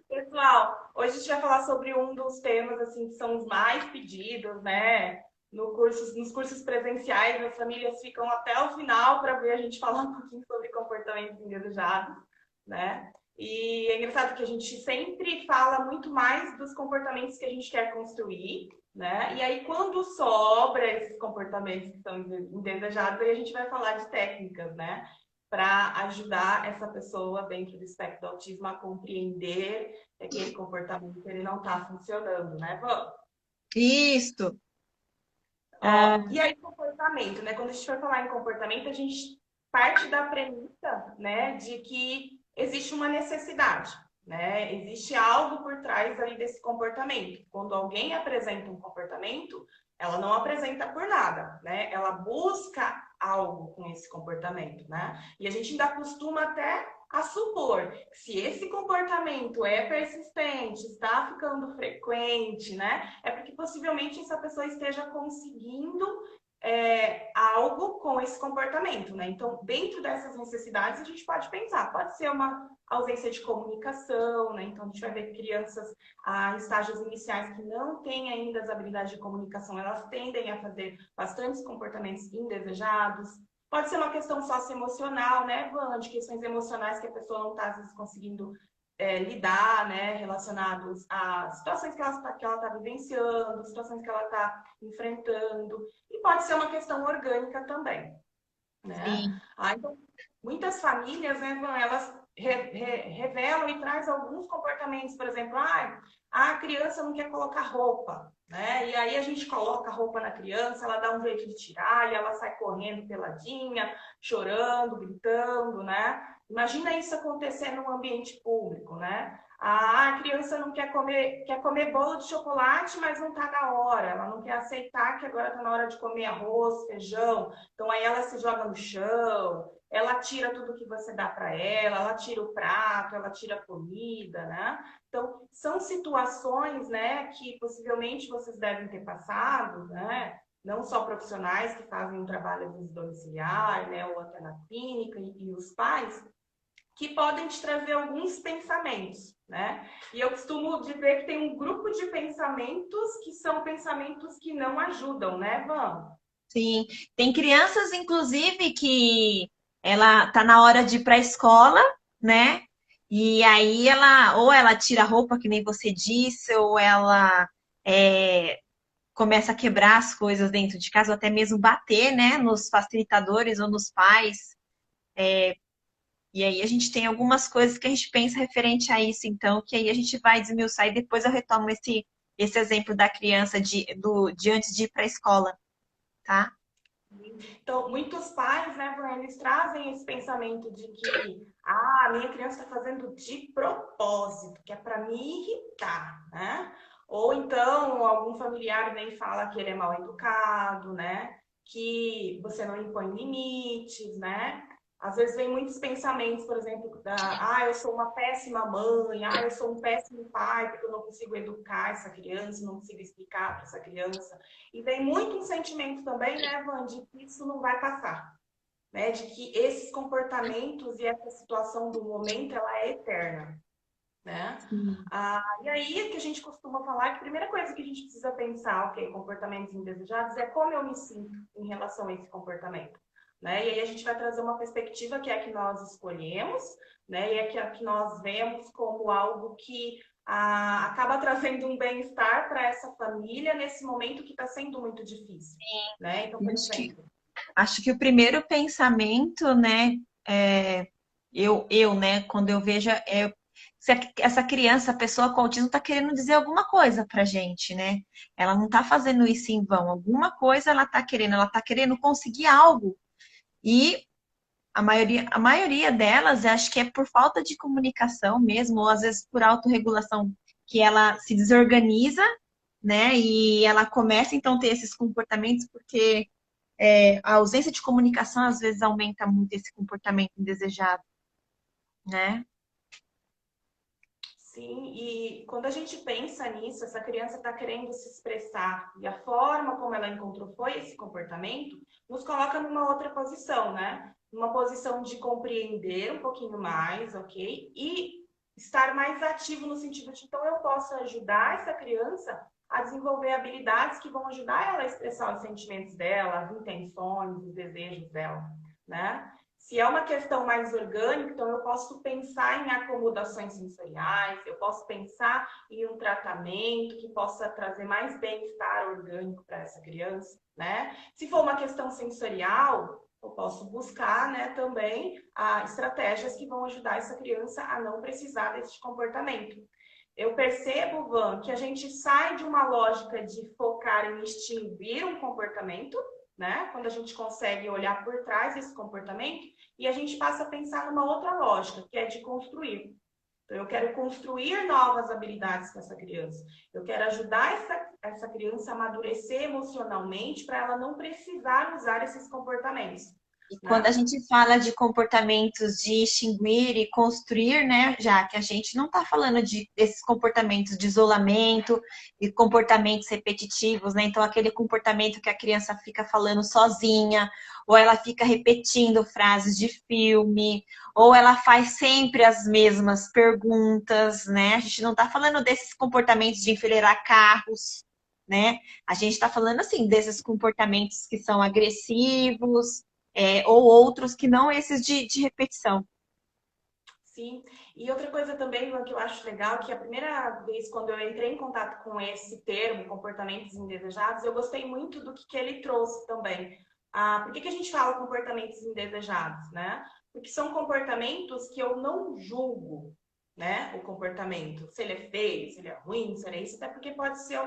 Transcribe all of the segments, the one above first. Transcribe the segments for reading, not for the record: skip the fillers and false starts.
Pessoal, hoje a gente vai falar sobre um dos temas assim que são os mais pedidos, né? Nos cursos presenciais, as famílias ficam até o final para ver a gente falar um pouquinho sobre comportamentos indesejados, né? E é engraçado que a gente sempre fala muito mais dos comportamentos que a gente quer construir, né? E aí, quando sobra esses comportamentos que são indesejados, aí a gente vai falar de técnicas, né? Para ajudar essa pessoa dentro do espectro do autismo a compreender que aquele comportamento ele não está funcionando, né, Vã? Isso. Ó, Ah, e aí, comportamento, né? Quando a gente for falar em comportamento, a gente parte da premissa, né, de que existe uma necessidade, né? Existe algo por trás ali desse comportamento. Quando alguém apresenta um comportamento, ela não apresenta por nada, né? Ela busca algo com esse comportamento, né? E a gente ainda costuma até a supor que se esse comportamento é persistente, está ficando frequente, né? É porque possivelmente essa pessoa esteja conseguindo algo com esse comportamento, né? Então, dentro dessas necessidades, a gente pode pensar, pode ser uma ausência de comunicação, né? Então, a gente vai ver crianças em estágios iniciais que não têm ainda as habilidades de comunicação, elas tendem a fazer bastantes comportamentos indesejados. Pode ser uma questão socioemocional, né, Van? De questões emocionais que a pessoa não está, às vezes, conseguindo lidar, né, relacionados a situações que ela está vivenciando, situações que ela está enfrentando, e pode ser uma questão orgânica também, né? sim. Então, muitas famílias, né, elas revelam e trazem alguns comportamentos, por exemplo, a criança não quer colocar roupa, né? E aí a gente coloca a roupa na criança, ela dá um jeito de tirar e ela sai correndo peladinha, chorando, gritando, né? Imagina isso acontecer num ambiente público, né? A criança não quer comer bolo de chocolate, mas não está na hora. Ela não quer aceitar que agora está na hora de comer arroz, feijão. Então aí ela se joga no chão, ela tira tudo que você dá para ela tira o prato, ela tira a comida, né? Então são situações, né, que possivelmente vocês devem ter passado, né? Não só profissionais que fazem um trabalho às vezes domiciliar, né, ou até na clínica e os pais, que podem te trazer alguns pensamentos, né? E eu costumo dizer que tem um grupo de pensamentos que são pensamentos que não ajudam, né, Van? Sim. Tem crianças, inclusive, que ela tá na hora de ir para a escola, né? E aí ela, ou ela tira a roupa, que nem você disse, ou ela é, começa a quebrar as coisas dentro de casa, ou até mesmo bater, né, nos facilitadores ou nos pais. E aí a gente tem algumas coisas que a gente pensa referente a isso, então, que aí a gente vai desmiuçar e depois eu retomo esse exemplo da criança de antes de ir para a escola, tá? Então, muitos pais, né, eles trazem esse pensamento de que a minha criança está fazendo de propósito, que é para me irritar, né? Ou então algum familiar vem e fala que ele é mal educado, né? Que você não impõe limites, né? Às vezes vem muitos pensamentos, por exemplo, eu sou uma péssima mãe, eu sou um péssimo pai, porque eu não consigo educar essa criança, não consigo explicar para essa criança. E vem muito um sentimento também, né, Van, de que isso não vai passar, né? De que esses comportamentos e essa situação do momento, ela é eterna, né? E aí que a gente costuma falar que a primeira coisa que a gente precisa pensar, ok, comportamentos indesejados, é como eu me sinto em relação a esse comportamento. Né? E aí a gente vai trazer uma perspectiva que é a que nós escolhemos, né? E é a que nós vemos como algo que acaba trazendo um bem-estar para essa família nesse momento que está sendo muito difícil. Né? Então, E por exemplo, acho que o primeiro pensamento, né, né, quando eu vejo se essa criança, a pessoa com autismo, está querendo dizer alguma coisa pra gente, né? Ela não está fazendo isso em vão, alguma coisa ela está querendo conseguir algo. E a maioria delas, eu acho que é por falta de comunicação mesmo, ou às vezes por autorregulação, que ela se desorganiza, né? E ela começa então a ter esses comportamentos porque a ausência de comunicação às vezes aumenta muito esse comportamento indesejado, né? sim, e quando a gente pensa nisso, essa criança está querendo se expressar e a forma como ela encontrou foi esse comportamento, nos coloca numa outra posição, né? Numa posição de compreender um pouquinho mais, ok? E estar mais ativo no sentido de, então, eu posso ajudar essa criança a desenvolver habilidades que vão ajudar ela a expressar os sentimentos dela, as intenções, os desejos dela, né? Se é uma questão mais orgânica, então eu posso pensar em acomodações sensoriais, eu posso pensar em um tratamento que possa trazer mais bem-estar orgânico para essa criança, né? Se for uma questão sensorial, eu posso buscar, né, também estratégias que vão ajudar essa criança a não precisar desse comportamento. Eu percebo, Van, que a gente sai de uma lógica de focar em extinguir um comportamento, né? Quando a gente consegue olhar por trás desse comportamento, e a gente passa a pensar numa outra lógica, que é de construir. Então, eu quero construir novas habilidades com essa criança. Eu quero ajudar essa criança a amadurecer emocionalmente para ela não precisar usar esses comportamentos. E quando a Né? gente fala de comportamentos de extinguir e construir, né, já que a gente não está falando desses comportamentos de isolamento e comportamentos repetitivos, né? Então, aquele comportamento que a criança fica falando sozinha, ou ela fica repetindo frases de filme, ou ela faz sempre as mesmas perguntas, né? A gente não está falando desses comportamentos de enfileirar carros, né? A gente está falando, assim, desses comportamentos que são agressivos, ou outros que não esses de repetição. Sim, e outra coisa também, Luan, que eu acho legal, que a primeira vez quando eu entrei em contato com esse termo, comportamentos indesejados, eu gostei muito do que ele trouxe também. Por que a gente fala comportamentos indesejados, né? Porque são comportamentos que eu não julgo, né? O comportamento, se ele é feio, se ele é ruim, se ele é isso, até porque pode ser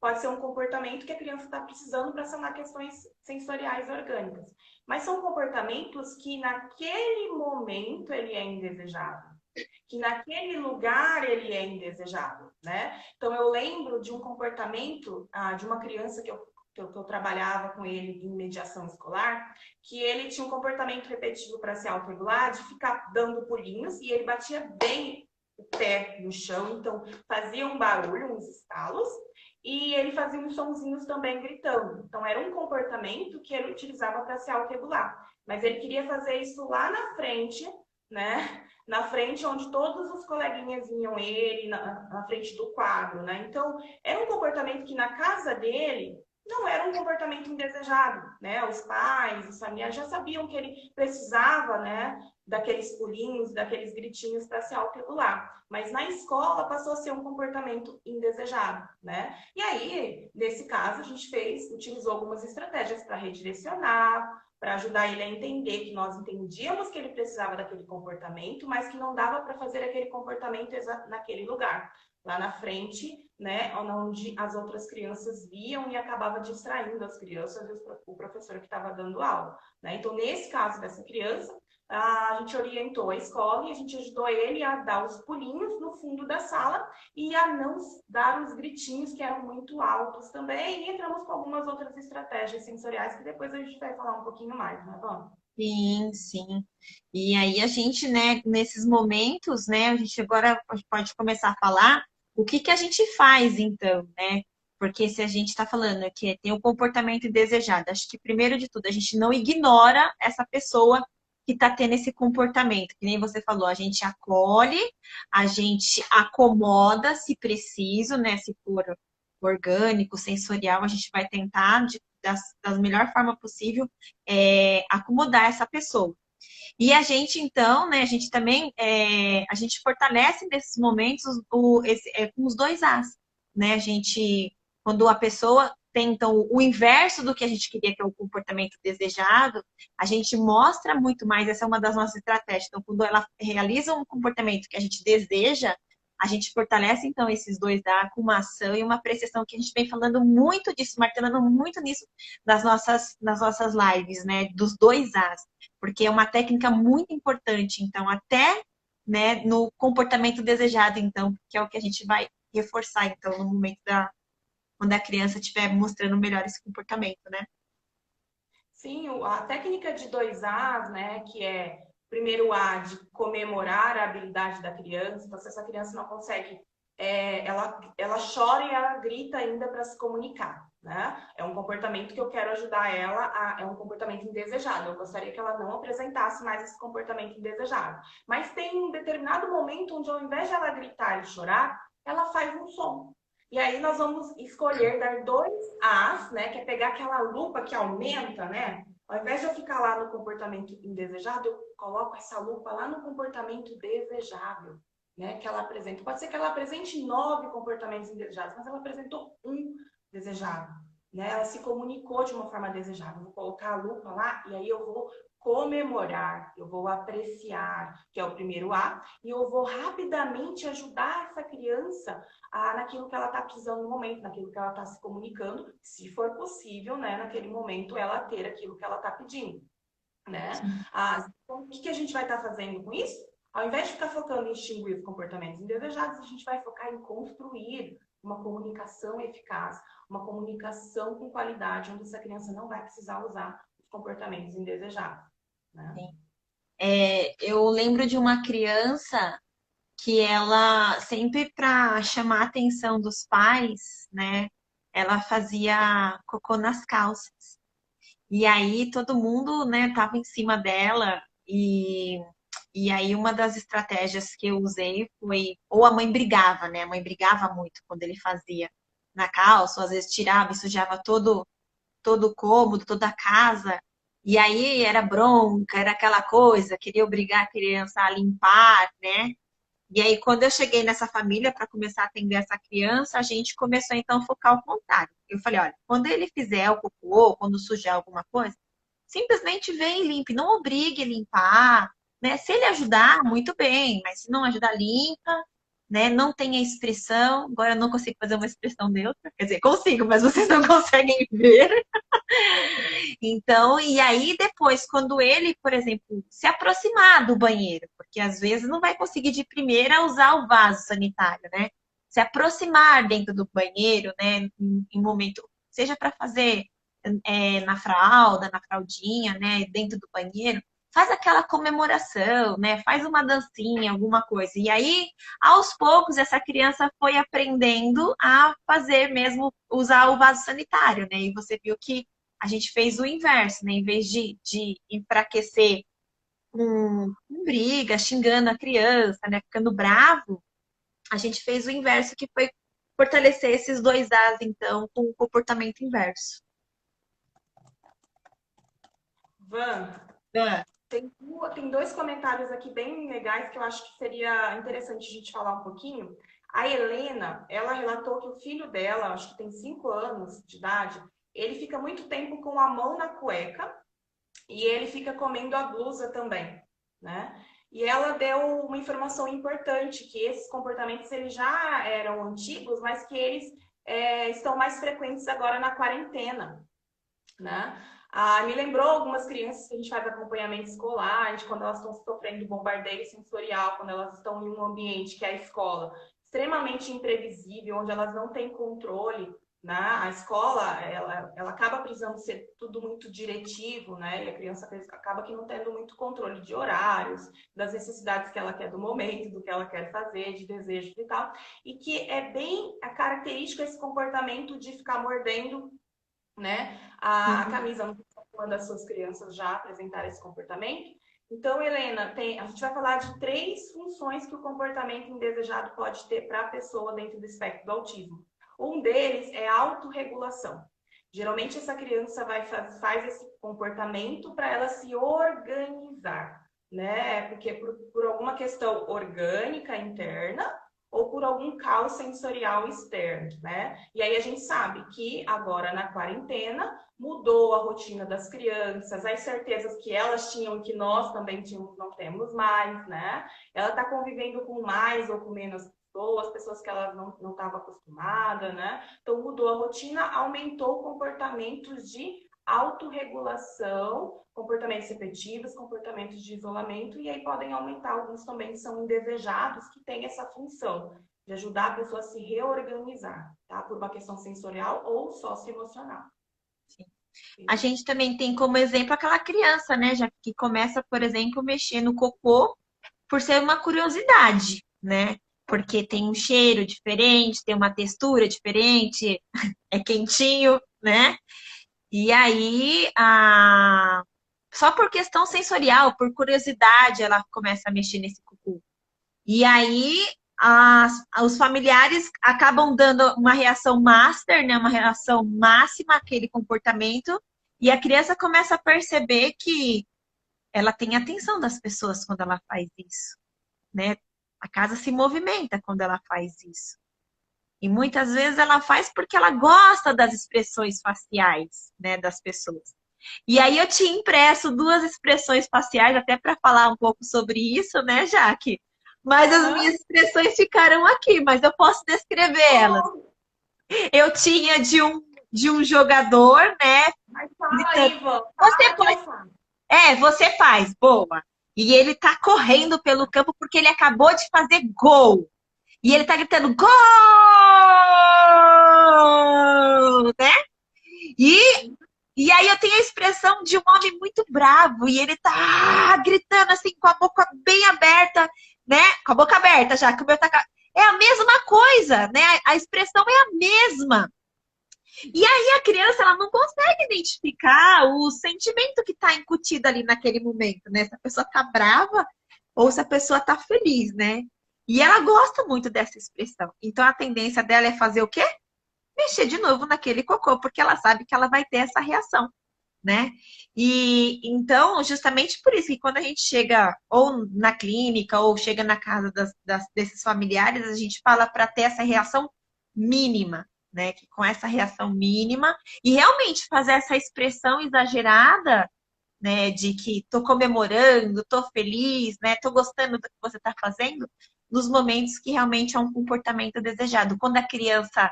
pode ser um comportamento que a criança está precisando para sanar questões sensoriais orgânicas. Mas são comportamentos que naquele momento ele é indesejado, que naquele lugar ele é indesejado, né? Então eu lembro de um comportamento de uma criança que eu trabalhava com ele em mediação escolar, que ele tinha um comportamento repetitivo para se autorregular, de ficar dando pulinhos, e ele batia bem o pé no chão, então fazia um barulho, uns estalos, e ele fazia uns sonzinhos também gritando. Então, era um comportamento que ele utilizava para se autorregular. Mas ele queria fazer isso lá na frente, né? Na frente onde todos os coleguinhas vinham ele, na frente do quadro, né? Então, era um comportamento que na casa dele não era um comportamento indesejado, né? Os pais, os familiares já sabiam que ele precisava, né, daqueles pulinhos, daqueles gritinhos para se autorregular. Mas na escola passou a ser um comportamento indesejado, né? E aí, nesse caso, a gente utilizou algumas estratégias para redirecionar, para ajudar ele a entender que nós entendíamos que ele precisava daquele comportamento, mas que não dava para fazer aquele comportamento naquele lugar, lá na frente, né, onde as outras crianças viam e acabava distraindo as crianças e o professor que estava dando aula, né? Então, nesse caso dessa criança, a gente orientou a escola e a gente ajudou ele a dar os pulinhos no fundo da sala e a não dar os gritinhos que eram muito altos também. E entramos com algumas outras estratégias sensoriais que depois a gente vai falar um pouquinho mais, né, Vamos? Sim, sim. E aí a gente, né, nesses momentos, né, a gente agora pode começar a falar o que que a gente faz, então, né? Porque se a gente está falando que tem um comportamento indesejado, acho que primeiro de tudo, a gente não ignora essa pessoa que está tendo esse comportamento, que nem você falou, a gente acolhe, a gente acomoda, se preciso, né? Se for orgânico, sensorial, a gente vai tentar da melhor forma possível acomodar essa pessoa. E a gente, então, né, a gente também, a gente fortalece nesses momentos com os dois As, né? A gente, quando a pessoa tem, então, o inverso do que a gente queria, que é o comportamento desejado, a gente mostra muito mais, essa é uma das nossas estratégias. Então, quando ela realiza um comportamento que a gente deseja, a gente fortalece, então, esses dois A com uma ação e uma apreciação, que a gente vem falando muito disso, martelando muito nisso nas nossas lives, né? Dos dois As, porque é uma técnica muito importante, então, até, né, no comportamento desejado, então, que é o que a gente vai reforçar, então, no momento quando a criança estiver mostrando melhor esse comportamento, né? Sim, a técnica de dois As, né, que é primeiro A de comemorar a habilidade da criança. Então, se essa criança não consegue ela chora e ela grita ainda para se comunicar, né? É um comportamento que eu quero ajudar ela é um comportamento indesejado. Eu gostaria que ela não apresentasse mais esse comportamento indesejado. Mas tem um determinado momento onde, ao invés de ela gritar e chorar, ela faz um som. E aí nós vamos escolher dar 2 As, né? Que é pegar aquela lupa que aumenta, né? Ao invés de eu ficar lá no comportamento indesejado, eu coloco essa lupa lá no comportamento desejável, né? Que ela apresenta. Pode ser que ela apresente 9 comportamentos indesejados, mas ela apresentou um desejado, né? Ela se comunicou de uma forma desejável. Vou colocar a lupa lá e aí eu vou comemorar, eu vou apreciar, que é o primeiro A, e eu vou rapidamente ajudar essa criança naquilo que ela está precisando no momento, naquilo que ela está se comunicando, se for possível, né, naquele momento, ela ter aquilo que ela está pedindo, né? Sim. Então, o que a gente vai estar fazendo com isso? Ao invés de ficar focando em extinguir os comportamentos indesejados, a gente vai focar em construir uma comunicação eficaz, uma comunicação com qualidade, onde essa criança não vai precisar usar os comportamentos indesejados, né? Sim. Eu lembro de uma criança que ela sempre para chamar a atenção dos pais, né? Ela fazia cocô nas calças. E aí todo mundo, né, tava em cima dela e aí uma das estratégias que eu usei foi ou a mãe brigava, né? A mãe brigava muito quando ele fazia na calça, ou às vezes tirava e sujava todo o cômodo, toda a casa. E aí era bronca, era aquela coisa, queria obrigar a criança a limpar, né? E aí, quando eu cheguei nessa família para começar a atender essa criança, a gente começou então a focar o contrário. Eu falei, olha, quando ele fizer o cocô, quando sujar alguma coisa, simplesmente vem e limpe, não obrigue a limpar, né? Se ele ajudar, muito bem, mas se não ajudar, limpa, né? Não tenha expressão. Agora eu não consigo fazer uma expressão neutra, quer dizer, consigo, mas vocês não conseguem ver. Então, e aí depois, quando ele, por exemplo, se aproximar do banheiro, porque às vezes não vai conseguir de primeira usar o vaso sanitário, né? Se aproximar dentro do banheiro, né? Em momento, seja para fazer na fralda, na fraldinha, né? Dentro do banheiro, faz aquela comemoração, né? Faz uma dancinha, alguma coisa. E aí, aos poucos, essa criança foi aprendendo a fazer mesmo, usar o vaso sanitário, né? E você viu que a gente fez o inverso, né? Em vez de enfraquecer com briga, xingando a criança, né? Ficando bravo, a gente fez o inverso, que foi fortalecer esses 2 As, então, com o comportamento inverso. Van, Ah, tem 2 comentários aqui bem legais que eu acho que seria interessante a gente falar um pouquinho. A Helena, ela relatou que o filho dela, acho que tem 5 anos de idade, ele fica muito tempo com a mão na cueca e ele fica comendo a blusa também, né? E ela deu uma informação importante, que esses comportamentos eles já eram antigos, mas que eles estão mais frequentes agora na quarentena, né? Me lembrou algumas crianças que a gente faz acompanhamento escolar, de quando elas estão sofrendo bombardeio sensorial, quando elas estão em um ambiente que é a escola, extremamente imprevisível, onde elas não têm controle, né? A escola, ela acaba precisando ser tudo muito diretivo, né? E a criança acaba que não tendo muito controle de horários, das necessidades que ela quer do momento, do que ela quer fazer, de desejos e tal. E que é bem a característica esse comportamento de ficar mordendo, né? A uhum. camisa, não sei se uma das suas crianças já apresentaram esse comportamento. Então, Helena, a gente vai falar de 3 funções que o comportamento indesejado pode ter para a pessoa dentro do espectro do autismo. Um deles é a autorregulação. Geralmente, essa criança faz esse comportamento para ela se organizar, né? Porque por alguma questão orgânica interna, ou por algum caos sensorial externo, né? E aí a gente sabe que agora na quarentena mudou a rotina das crianças, as certezas que elas tinham e que nós também tínhamos, não temos mais, né? Ela está convivendo com mais ou com menos pessoas que ela não estava acostumada, né? Então mudou a rotina, aumentou comportamentos de autorregulação, comportamentos repetitivos, comportamentos de isolamento, e aí podem aumentar alguns também que são indesejados, que têm essa função de ajudar a pessoa a se reorganizar, tá? Por uma questão sensorial ou socioemocional. A gente também tem como exemplo aquela criança, né, já que começa, por exemplo, mexer no cocô por ser uma curiosidade, né? porque tem um cheiro diferente, tem uma textura diferente, é quentinho, né? E aí, só por questão sensorial, por curiosidade, ela começa a mexer nesse cucu. E aí, os familiares acabam dando uma reação master, né? Uma reação máxima àquele comportamento, e a criança começa a perceber que ela tem atenção das pessoas quando ela faz isso, né? A casa se movimenta quando ela faz isso. E muitas vezes ela faz porque ela gosta das expressões faciais, né, das pessoas. E aí eu tinha impresso duas expressões faciais até para falar um pouco sobre isso, né, Jaque? Mas as Aham. minhas expressões ficaram aqui, mas eu posso descrever elas. Oh, Eu tinha de um jogador, né, mas fala gritando, aí, Ivan. você Fala que eu pode, falo. você faz, boa. E ele tá correndo pelo campo porque ele acabou de fazer gol. E ele tá gritando gol, né? E, e aí eu tenho a expressão de um homem muito bravo e ele tá gritando assim com a boca bem aberta, né? Com a boca aberta já, que o meu tá... É a mesma coisa, né? A expressão é a mesma. E aí a criança ela não consegue identificar o sentimento que está incutido ali naquele momento, né? Se a pessoa tá brava ou se a pessoa tá feliz, né? E ela gosta muito dessa expressão. Então a tendência dela é fazer o quê? Mexer de novo naquele cocô, porque ela sabe que ela vai ter essa reação, né? E então, justamente por isso que quando a gente chega ou na clínica ou chega na casa desses familiares, a gente fala para ter essa reação mínima, né? Que com essa reação mínima e realmente fazer essa expressão exagerada, né? De que tô comemorando, tô feliz, né? Tô gostando do que você está fazendo, nos momentos que realmente é um comportamento desejado. Quando a criança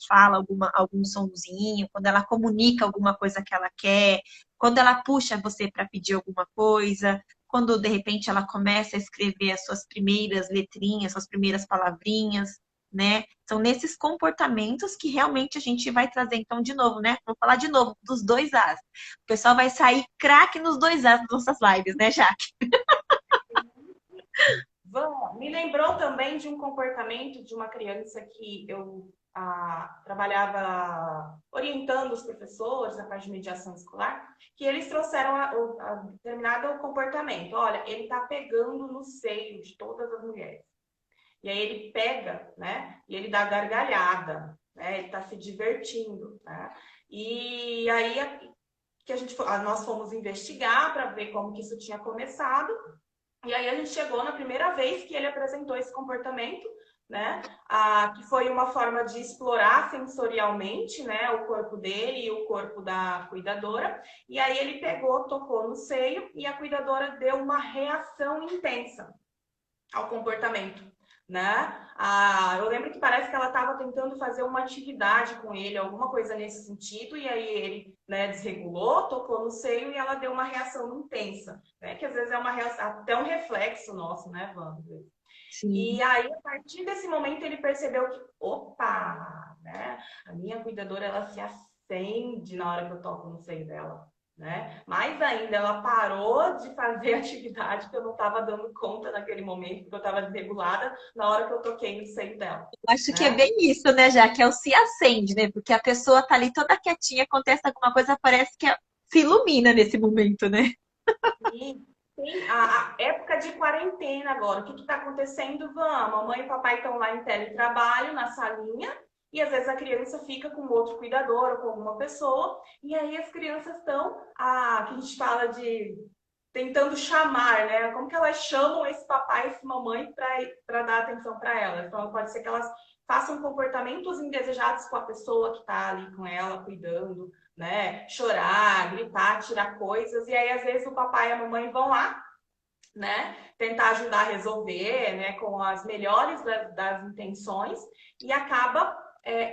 fala algum sonzinho, quando ela comunica alguma coisa que ela quer, quando ela puxa você para pedir alguma coisa, quando de repente ela começa a escrever as suas primeiras letrinhas, suas primeiras palavrinhas, né? São nesses comportamentos que realmente a gente vai trazer, então, de novo, né? Vou falar de novo dos dois As. O pessoal vai sair craque nos dois As das nossas lives, né, Jaque? Me lembrou também de um comportamento de uma criança que eu trabalhava orientando os professores na parte de mediação escolar, que eles trouxeram a determinado comportamento. Olha, ele está pegando no seio de todas as mulheres. E aí ele pega, né? E ele dá gargalhada, né? Ele está se divertindo, né? E aí nós fomos investigar para ver como que isso tinha começado. E aí a gente chegou na primeira vez que ele apresentou esse comportamento, né? Que foi uma forma de explorar sensorialmente, né, o corpo dele e o corpo da cuidadora. E aí ele pegou, tocou no seio e a cuidadora deu uma reação intensa ao comportamento, né? Eu lembro que parece que ela estava tentando fazer uma atividade com ele, alguma coisa nesse sentido, e aí ele, né, desregulou, tocou no seio e ela deu uma reação intensa, né? Que às vezes é uma reação, até um reflexo nosso, né, Wanda? Sim. E aí, a partir desse momento, ele percebeu que, opa, né? A minha cuidadora, ela se acende na hora que eu toco no seio dela. Né? Mais ainda, ela parou de fazer atividade que eu não estava dando conta naquele momento, porque eu estava desregulada na hora que eu toquei no seio dela. Acho que é Né? bem isso, né, já que é o se acende, né? Porque a pessoa tá ali toda quietinha, acontece alguma coisa, parece que se ilumina nesse momento, né? E tem a época de quarentena agora. O que está acontecendo? Vamos, mamãe e papai estão lá em teletrabalho, na salinha, e às vezes a criança fica com outro cuidador ou com alguma pessoa, e aí as crianças estão, que a gente fala de tentando chamar, né? Como que elas chamam esse papai e essa mamãe para dar atenção para elas? Então, pode ser que elas façam comportamentos indesejados com a pessoa que está ali com ela, cuidando, né? Chorar, gritar, tirar coisas. E aí, às vezes, o papai e a mamãe vão lá, né? Tentar ajudar a resolver, né? Com as melhores das intenções e acaba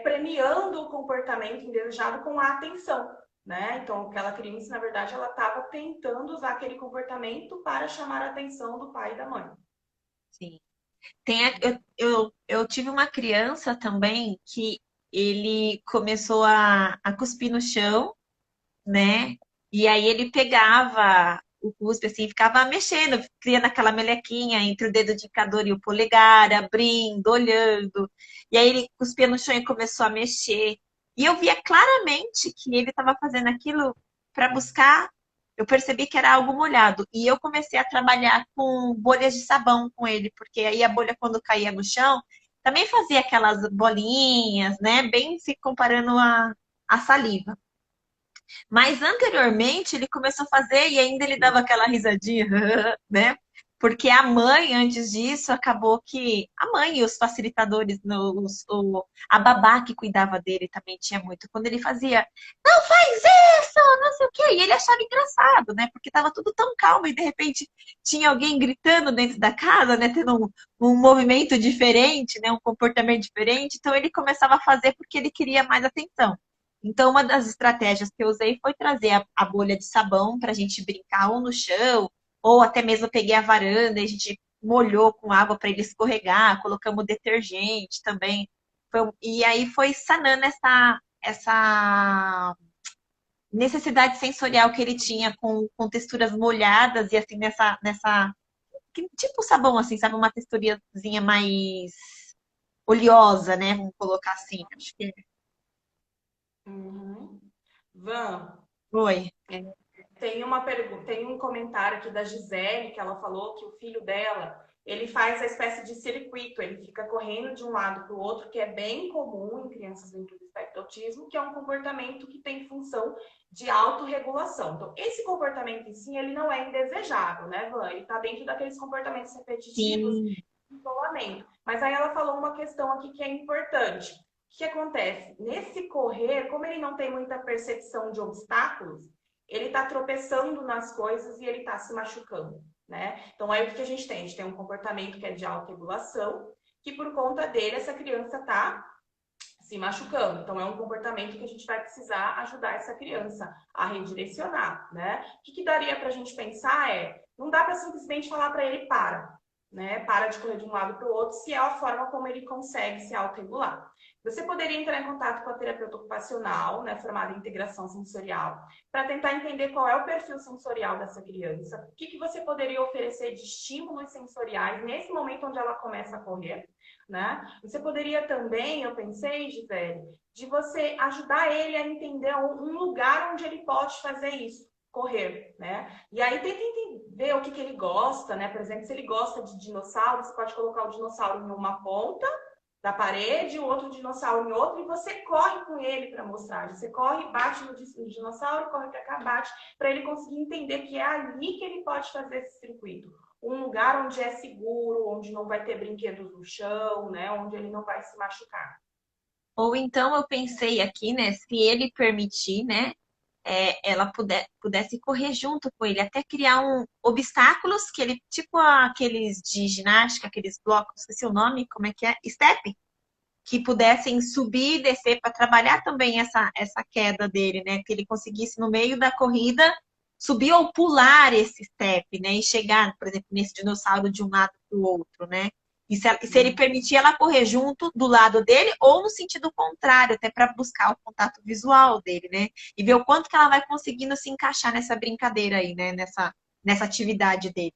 premiando o comportamento indesejado com a atenção. Né? Então, aquela criança, na verdade, ela estava tentando usar aquele comportamento para chamar a atenção do pai e da mãe. Sim. Eu tive uma criança também que ele começou a cuspir no chão, né? E aí ele pegava o cuspe, assim, ficava mexendo, criando aquela melequinha entre o dedo indicador e o polegar, abrindo, olhando. E aí ele cuspia no chão e começou a mexer. E eu via claramente que ele estava fazendo aquilo para buscar. Eu percebi que era algo molhado. E eu comecei a trabalhar com bolhas de sabão com ele, porque aí a bolha, quando caía no chão, também fazia aquelas bolinhas, né? Bem se comparando a saliva. Mas anteriormente ele começou a fazer e ainda ele dava aquela risadinha, né? Porque a mãe, antes disso, acabou que a mãe e os facilitadores, a babá que cuidava dele também tinha muito. Quando ele fazia, não faz isso, não sei o quê, e ele achava engraçado, né? Porque estava tudo tão calmo e de repente tinha alguém gritando dentro da casa, né? Tendo um movimento diferente, né? Um comportamento diferente. Então ele começava a fazer porque ele queria mais atenção. Então, uma das estratégias que eu usei foi trazer a bolha de sabão para a gente brincar ou no chão, ou até mesmo eu peguei a varanda e a gente molhou com água para ele escorregar, colocamos detergente também. E aí foi sanando essa necessidade sensorial que ele tinha com texturas molhadas e assim tipo sabão assim, sabe? Uma texturazinha mais oleosa, né? Vamos colocar assim. Acho que Uhum. Van, foi. tem uma pergunta, tem um comentário aqui da Gisele que ela falou que o filho dela, ele faz a espécie de circuito, ele fica correndo de um lado para o outro, que é bem comum em crianças dentro do espectro autismo, que é um comportamento que tem função de autorregulação. Então, esse comportamento em si, ele não é indesejável, né, Van? Ele está dentro daqueles comportamentos repetitivos, Sim. isolamento. Mas aí ela falou uma questão aqui que é importante. O que acontece? Nesse correr, como ele não tem muita percepção de obstáculos, ele está tropeçando nas coisas e ele está se machucando, né? Então, aí o que a gente tem? A gente tem um comportamento que é de autorregulação, que por conta dele, essa criança está se machucando. Então, é um comportamento que a gente vai precisar ajudar essa criança a redirecionar, né? O que daria para a gente pensar é, não dá para simplesmente falar para ele para, né? Para de correr de um lado para o outro, se é a forma como ele consegue se autorregular. Você poderia entrar em contato com a terapeuta ocupacional, né, formada em integração sensorial, para tentar entender qual é o perfil sensorial dessa criança, o que você poderia oferecer de estímulos sensoriais nesse momento onde ela começa a correr, né? Você poderia também, eu pensei, Gisele, de você ajudar ele a entender um lugar onde ele pode fazer isso, correr, né? E aí tenta entender o que ele gosta, né? Por exemplo, se ele gosta de dinossauro, você pode colocar o dinossauro em uma ponta da parede, o outro dinossauro em outro, e você corre com ele para mostrar. Você corre, bate no dinossauro, corre para cá, bate, para ele conseguir entender que é ali que ele pode fazer esse circuito. Um lugar onde é seguro, onde não vai ter brinquedos no chão, né? Onde ele não vai se machucar. Ou então eu pensei aqui, né, se ele permitir, né, ela pudesse correr junto com ele, até criar obstáculos que ele, tipo aqueles de ginástica, aqueles blocos, esqueci o nome, como é que é? Step, que pudessem subir e descer para trabalhar também essa queda dele, né, que ele conseguisse no meio da corrida subir ou pular esse step, né, e chegar, por exemplo, nesse dinossauro de um lado para o outro, né? E se ele permitir ela correr junto do lado dele ou no sentido contrário, até para buscar o contato visual dele, né? E ver o quanto que ela vai conseguindo se encaixar nessa brincadeira aí, né? Nessa atividade dele.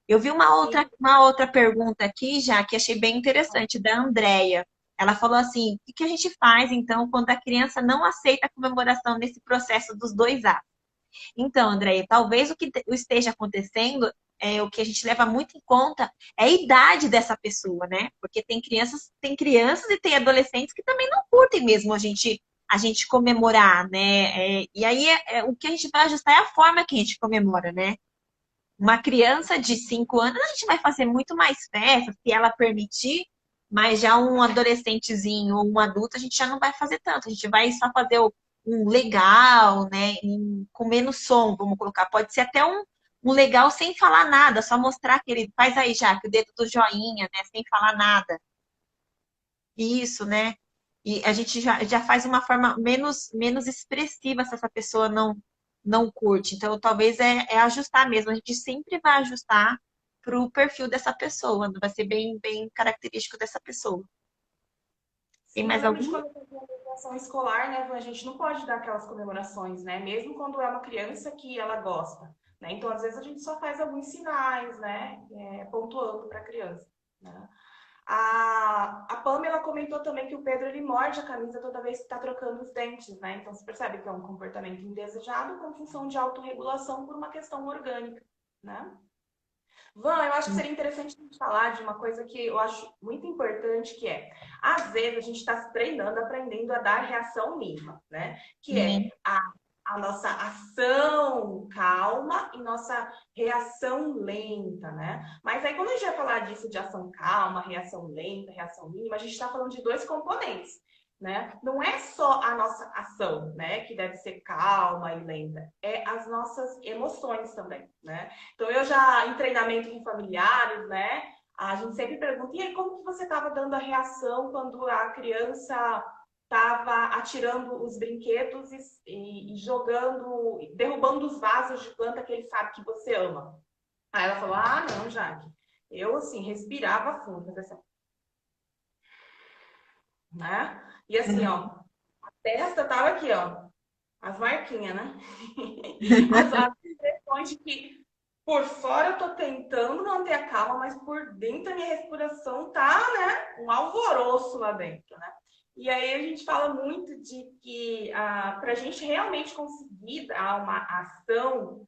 Eu vi Sim. uma outra pergunta aqui já que achei bem interessante, da Andrea. Ela falou assim: o que a gente faz então quando a criança não aceita a comemoração nesse processo dos 2 atos? Então, André, talvez o que esteja acontecendo é o que a gente leva muito em conta é a idade dessa pessoa, né? Porque tem crianças e tem adolescentes que também não curtem mesmo a gente comemorar, né? E aí o que a gente vai ajustar é a forma que a gente comemora, né? Uma criança de 5 anos, a gente vai fazer muito mais festa, se ela permitir, mas já um adolescentezinho ou um adulto, a gente já não vai fazer tanto. A gente vai só fazer um legal, né? Com menos som, vamos colocar. Pode ser até um legal sem falar nada, só mostrar que ele faz aí já, que o dedo do joinha, né? Sem falar nada. Isso, né? E a gente já faz uma forma menos expressiva se essa pessoa não curte. Então, talvez é ajustar mesmo. A gente sempre vai ajustar para o perfil dessa pessoa. Vai ser bem característico dessa pessoa. Tem Sim, eu mais lembro de algum? quando eu fazia orientação escolar, né? A gente não pode dar aquelas comemorações, né? Mesmo quando é uma criança que ela gosta. né? Então, às vezes, a gente só faz alguns sinais, né? Pontuando para a criança, né? A Pamela comentou também que o Pedro ele morde a camisa toda vez que está trocando os dentes, né? Então você percebe que é um comportamento indesejado com função de autorregulação por uma questão orgânica, né? Van, eu acho que seria interessante a gente falar de uma coisa que eu acho muito importante, que é, às vezes a gente está se treinando, aprendendo a dar reação mínima, né? Que é Sim. a nossa ação calma e nossa reação lenta, né? Mas aí quando a gente vai falar disso de ação calma, reação lenta, reação mínima, a gente está falando de dois componentes. Né? Não é só a nossa ação, né, que deve ser calma e lenta, é as nossas emoções também, né? Então, eu já, em treinamento com familiares, né? A gente sempre pergunta, e aí, como que você estava dando a reação quando a criança estava atirando os brinquedos e jogando, derrubando os vasos de planta que ele sabe que você ama? Aí ela falou, ah, não, Jaque. Eu, assim, respirava fundo, fazia assim, né? E assim, ó, a testa tava aqui, ó, as marquinhas, né? As expressões de que por fora eu tô tentando manter a calma, mas por dentro a minha respiração tá, né, um alvoroço lá dentro, né? E aí a gente fala muito de que para a gente realmente conseguir dar uma ação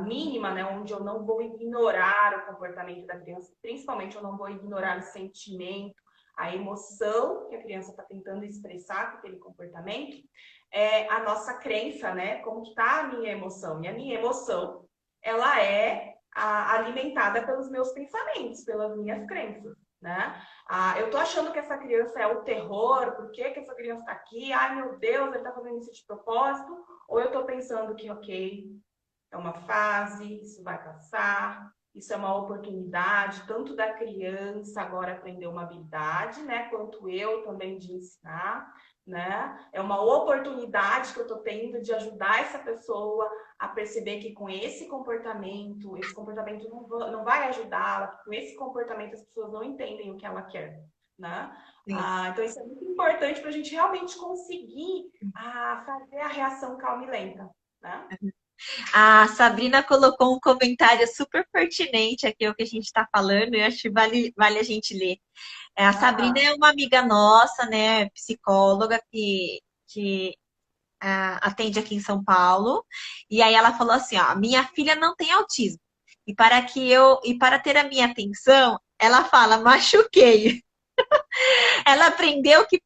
mínima, né, onde eu não vou ignorar o comportamento da criança, principalmente eu não vou ignorar o sentimento, a emoção que a criança está tentando expressar com aquele comportamento, é a nossa crença, né? Como que está a minha emoção? E a minha emoção, ela é alimentada pelos meus pensamentos, pelas minhas crenças, né? Eu tô achando que essa criança é o terror, por que que essa criança está aqui? Ai, meu Deus, ele tá fazendo isso de propósito? Ou eu tô pensando que, ok, é uma fase, isso vai passar, isso é uma oportunidade, tanto da criança agora aprender uma habilidade, né, quanto eu também de ensinar, né? É uma oportunidade que eu estou tendo de ajudar essa pessoa a perceber que com esse comportamento não vai ajudá-la, que com esse comportamento as pessoas não entendem o que ela quer, né? Sim. Então isso é muito importante para a gente realmente conseguir fazer a reação calma e lenta, né? A Sabrina colocou um comentário super pertinente aqui ao que a gente está falando, e eu acho que vale a gente ler. A Sabrina Aham. é uma amiga nossa, né, psicóloga que atende aqui em São Paulo, e aí ela falou assim, ó, minha filha não tem autismo, e para ter a minha atenção, ela fala, machuquei. Ela aprendeu que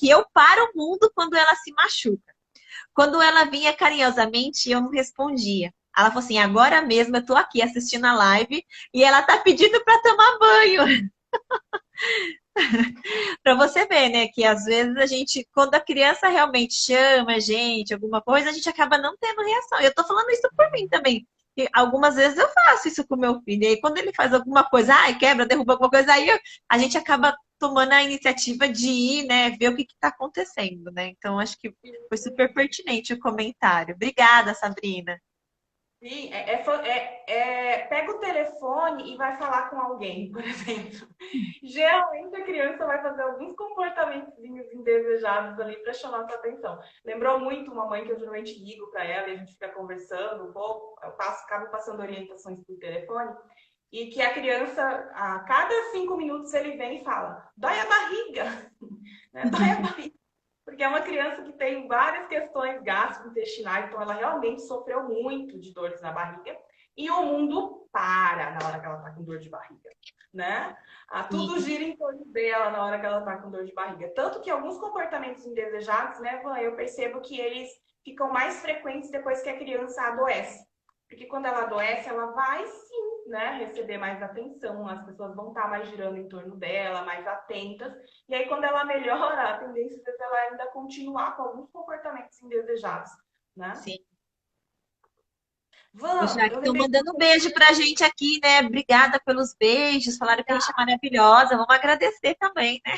eu paro o mundo quando ela se machuca. Quando ela vinha carinhosamente, eu não respondia. Ela falou assim: agora mesmo eu tô aqui assistindo a live e ela tá pedindo para tomar banho. Para você ver, né, que às vezes a gente, quando a criança realmente chama a gente, alguma coisa, a gente acaba não tendo reação. Eu tô falando isso por mim também. E algumas vezes eu faço isso com meu filho. E aí, quando ele faz alguma coisa, quebra, derruba alguma coisa, a gente acaba tomando a iniciativa de ir, né, ver o que está acontecendo, né? Então, acho que foi super pertinente o comentário. Obrigada, Sabrina. Sim, pega o telefone e vai falar com alguém, por exemplo. Geralmente a criança vai fazer alguns comportamentos indesejados ali para chamar sua atenção. Lembrou muito uma mãe que eu geralmente ligo para ela e a gente fica conversando um pouco, acabo passando orientações por telefone, e que a criança, a cada 5 minutos, ele vem e fala: dói a barriga, né? Dói a barriga. Porque é uma criança que tem várias questões gastrointestinais, então ela realmente sofreu muito de dores na barriga. E o mundo para na hora que ela está com dor de barriga, né? Tudo Sim, gira em torno dela na hora que ela está com dor de barriga. Tanto que alguns comportamentos indesejados, né, Van, eu percebo que eles ficam mais frequentes depois que a criança adoece. Porque quando ela adoece, ela vai sim, né, receber mais atenção, as pessoas vão estar mais girando em torno dela, mais atentas. E aí, quando ela melhora, a tendência é ela ainda continuar com alguns comportamentos indesejados, né? sim. Van, Já que eu estão lembrei de uma mandando coisa. beijo pra gente aqui, né? Obrigada pelos beijos, falaram que a gente é maravilhosa. Vamos agradecer também, né?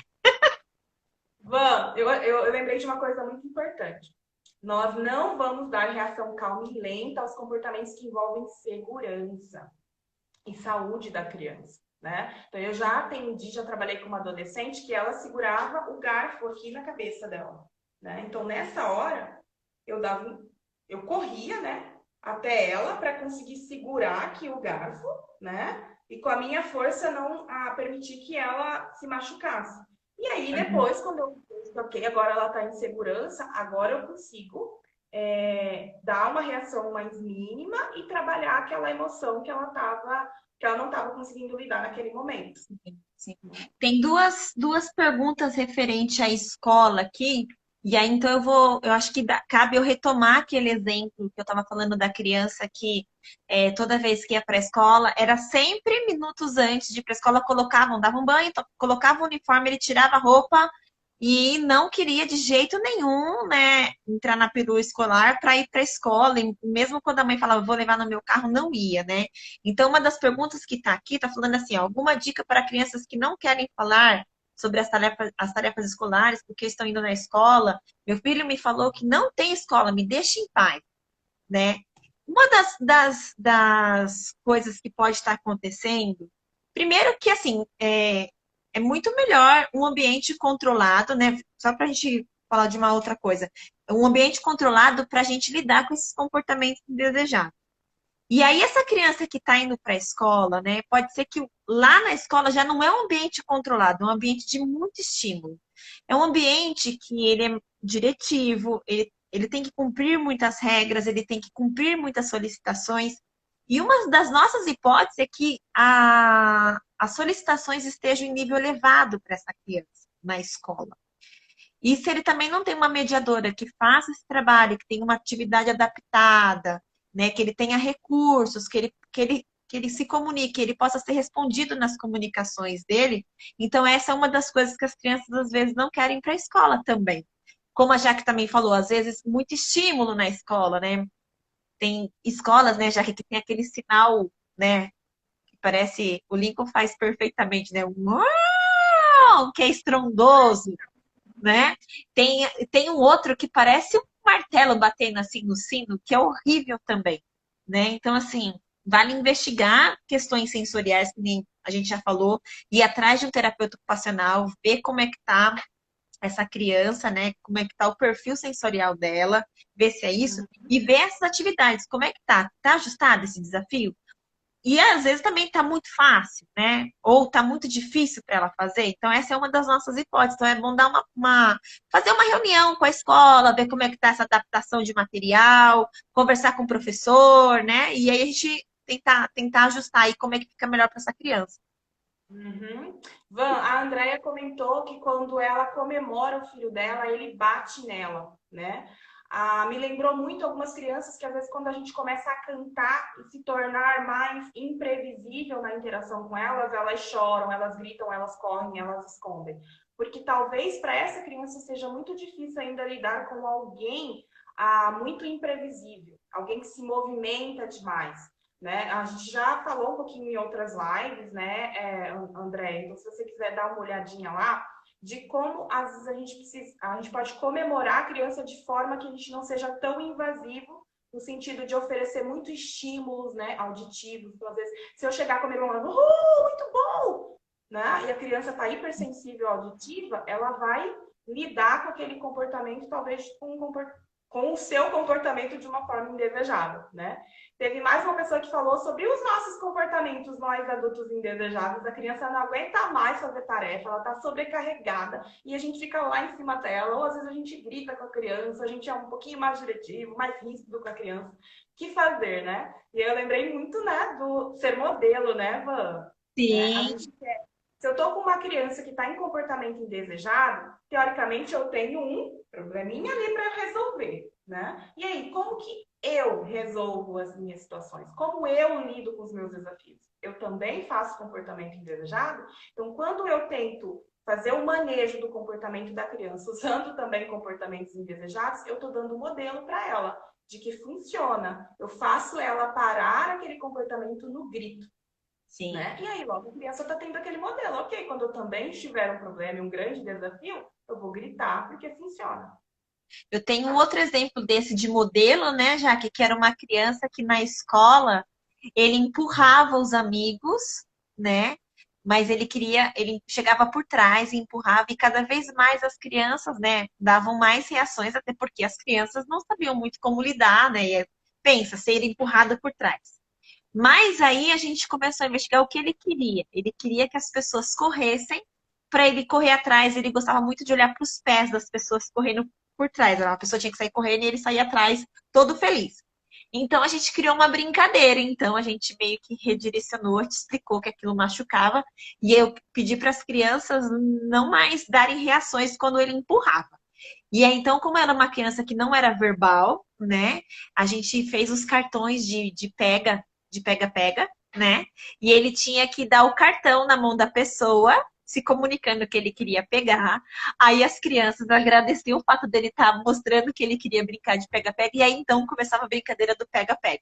Van, eu lembrei de uma coisa muito importante. Nós não vamos dar reação calma e lenta aos comportamentos que envolvem segurança e saúde da criança, né? Então, eu já atendi, já trabalhei com uma adolescente que ela segurava o garfo aqui na cabeça dela, né? Então, nessa hora, eu dava, eu corria, né? até ela para conseguir segurar aqui o garfo, né? E com a minha força não permitir que ela se machucasse. E aí Uhum. depois, quando eu vejo, ok, agora ela está em segurança, agora eu consigo dar uma reação mais mínima e trabalhar aquela emoção que ela não estava conseguindo lidar naquele momento. Sim. Tem duas perguntas referentes à escola aqui, e aí então eu acho que cabe eu retomar aquele exemplo que eu estava falando da criança que toda vez que ia para a escola, era sempre minutos antes de ir para a escola, colocavam, davam banho, colocava o uniforme, ele tirava a roupa e não queria de jeito nenhum, né, entrar na perua escolar para ir para a escola, e mesmo quando a mãe falava, vou levar no meu carro, não ia, né? Então, uma das perguntas que está aqui está falando assim: ó, alguma dica para crianças que não querem falar sobre as tarefas escolares porque estão indo na escola? Meu filho me falou que não tem escola, me deixa em paz, né? Uma das coisas que pode estar acontecendo, primeiro que assim, é muito melhor um ambiente controlado, né? Só para a gente falar de uma outra coisa, um ambiente controlado para a gente lidar com esses comportamentos indesejados. E aí, essa criança que está indo para a escola, né? Pode ser que lá na escola já não é um ambiente controlado, é um ambiente de muito estímulo. É um ambiente que ele é diretivo, ele tem que cumprir muitas regras, ele tem que cumprir muitas solicitações. E uma das nossas hipóteses é que as solicitações estejam em nível elevado para essa criança na escola. E se ele também não tem uma mediadora que faça esse trabalho, que tenha uma atividade adaptada, né, que ele tenha recursos, que ele se comunique, que ele possa ser respondido nas comunicações dele. Então, essa é uma das coisas que as crianças às vezes não querem para a escola também. Como a Jaque também falou, às vezes muito estímulo na escola, né? Tem escolas, né, Jaque, que tem aquele sinal, né, que parece, o Lincoln faz perfeitamente, né? Um uau, que é estrondoso, né? Tem um outro que parece um martelo batendo assim no sino, que é horrível também, né? Então, assim, vale investigar questões sensoriais, que nem a gente já falou, ir atrás de um terapeuta ocupacional, ver como é que tá essa criança, né? Como é que tá o perfil sensorial dela, ver se é isso, e ver essas atividades, como é que tá? Tá ajustado esse desafio? E às vezes também está muito fácil, né? Ou está muito difícil para ela fazer. Então, essa é uma das nossas hipóteses. Então, é bom dar fazer uma reunião com a escola, ver como é que está essa adaptação de material, conversar com o professor, né? E aí a gente tentar ajustar aí como é que fica melhor para essa criança. Uhum. Van, a Andrea comentou que quando ela comemora o filho dela, ele bate nela, né? Me lembrou muito algumas crianças que às vezes quando a gente começa a cantar e se tornar mais imprevisível na interação com elas choram, elas gritam, elas correm, elas escondem. Porque talvez para essa criança seja muito difícil ainda lidar com alguém muito imprevisível, alguém que se movimenta demais, né? A gente já falou um pouquinho em outras lives, né, André? Então, se você quiser dar uma olhadinha lá, de como às vezes a gente pode comemorar a criança de forma que a gente não seja tão invasivo, no sentido de oferecer muitos estímulos, né, auditivos. Então, às vezes, se eu chegar comemorando, muito bom, né? E a criança está hipersensível auditiva, ela vai lidar com aquele comportamento, talvez com o seu comportamento de uma forma indesejável, né? Teve mais uma pessoa que falou sobre os nossos comportamentos, nós adultos indesejáveis. A criança não aguenta mais fazer tarefa, ela está sobrecarregada e a gente fica lá em cima dela. Ou às vezes a gente grita com a criança, a gente é um pouquinho mais diretivo, mais ríspido com a criança. O que fazer, né? E eu lembrei muito, né, do ser modelo, né, Van? Né? A Sim, gente quer. Se eu estou com uma criança que está em comportamento indesejado, teoricamente eu tenho um probleminha ali para resolver, né? E aí, como que eu resolvo as minhas situações? Como eu lido com os meus desafios? Eu também faço comportamento indesejado? Então, quando eu tento fazer o manejo do comportamento da criança, usando também comportamentos indesejados, eu estou dando um modelo para ela de que funciona. Eu faço ela parar aquele comportamento no grito, sim. né? E aí, logo, a criança está tendo aquele modelo. Ok, quando eu também tiver um problema e um grande desafio, eu vou gritar porque funciona. Eu tenho um outro exemplo desse de modelo, né, Jaque, que era uma criança que na escola ele empurrava os amigos, né? Mas ele chegava por trás e empurrava, e cada vez mais as crianças, né, davam mais reações, até porque as crianças não sabiam muito como lidar, né? Pensa, ser empurrada por trás. Mas aí a gente começou a investigar o que ele queria. Ele queria que as pessoas corressem para ele correr atrás. Ele gostava muito de olhar para os pés das pessoas correndo por trás. A pessoa tinha que sair correndo e ele saía atrás, todo feliz. Então a gente criou uma brincadeira. Então a gente meio que redirecionou, te explicou que aquilo machucava. E eu pedi para as crianças não mais darem reações quando ele empurrava. E aí, então, como era uma criança que não era verbal, né? A gente fez os cartões de pega-pega, né? E ele tinha que dar o cartão na mão da pessoa, se comunicando que ele queria pegar. Aí as crianças agradeciam o fato dele estar mostrando que ele queria brincar de pega-pega. E aí, então, começava a brincadeira do pega-pega.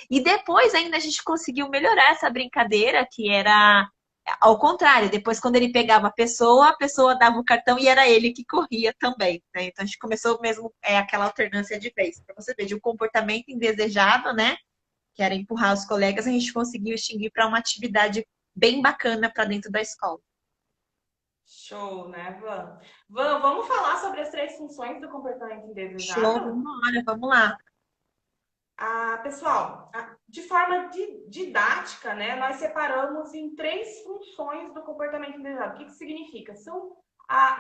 E depois ainda a gente conseguiu melhorar essa brincadeira, que era ao contrário. Depois, quando ele pegava a pessoa dava o cartão e era ele que corria também, né? Então a gente começou mesmo aquela alternância de vez. Para você ver, de um comportamento indesejado, né? Que era empurrar os colegas, a gente conseguiu extinguir para uma atividade bem bacana para dentro da escola. Show, né, Van? Van, vamos falar sobre as 3 funções do comportamento Show, indesejado? vamos embora, vamos lá. Pessoal, de forma didática, né, nós separamos em 3 funções do comportamento indesejado. O que significa? São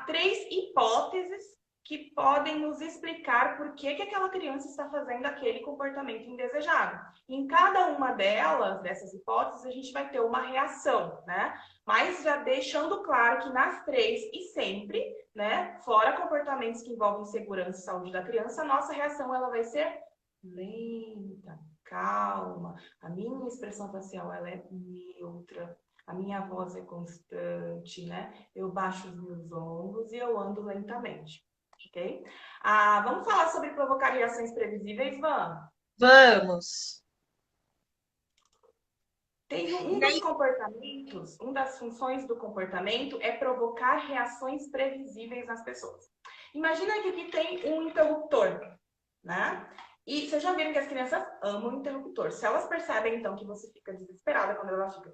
3 hipóteses que podem nos explicar por que aquela criança está fazendo aquele comportamento indesejado. Em cada uma dessas hipóteses, a gente vai ter uma reação, né? Mas já deixando claro que nas 3 e sempre, né, fora comportamentos que envolvem segurança e saúde da criança, a nossa reação ela vai ser lenta, calma. A minha expressão facial ela é neutra. A minha voz é constante, né? Eu baixo os meus ombros e eu ando lentamente, ok? Vamos falar sobre provocar reações previsíveis, Van? Vamos. Tem um E dos aí, comportamentos, uma das funções do comportamento é provocar reações previsíveis nas pessoas. Imagina que aqui tem um interruptor, né? E vocês já viram que as crianças amam o interruptor. Se elas percebem, então, que você fica desesperada quando ela fica...